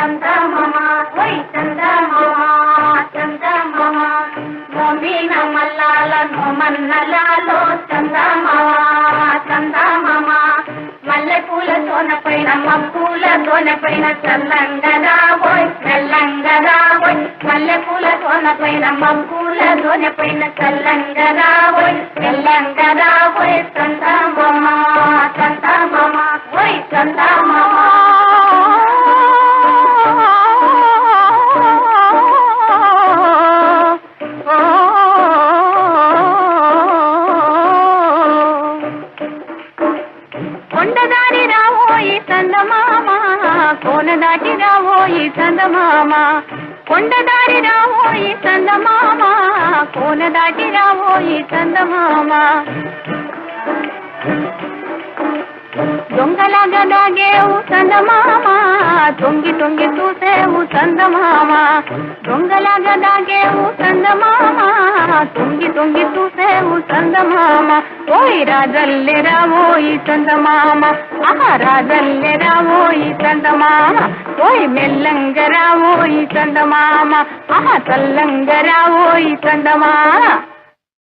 చందమామ ఓయ్ చందమామ చందమామ మోమిన మల్లాల నోమన్నలాలో చందమామ చందమామ మల్లె పూల సోన పైన మబ్బుల సోన పైన చల్లంగరా ఓయ్ మెల్లంగరా ఓయ్ మల్లె పూల సోన పైన మబ్బుల సోన పైన చల్లంగరా ఓయ్ మెల్లంగరా ఓయ్ చందమామ చందమామ ఓయ్ చందమామ కొండదారి రావోయి చందమామ కోన దాటి రావోయి చందమామ కొండదారి రావోయి చందమామ కోన దాటి రావోయి చందమామ దొంగలాగా దాగేవు చందమామ తొంగి తొంగి చూసేవు చందమామ దొంగలాగా దాగేవు చందమామ తొంగి తొంగి చూసేవు చందమామ ఓయ్ రాజల్లె రావోయి చందమామ ఆహా రాజల్లె రావోయి చందమామ ఓయ్ మెల్లంగ రావోయి చందమామ ఆహా చల్లంగ రావోయి చందమామ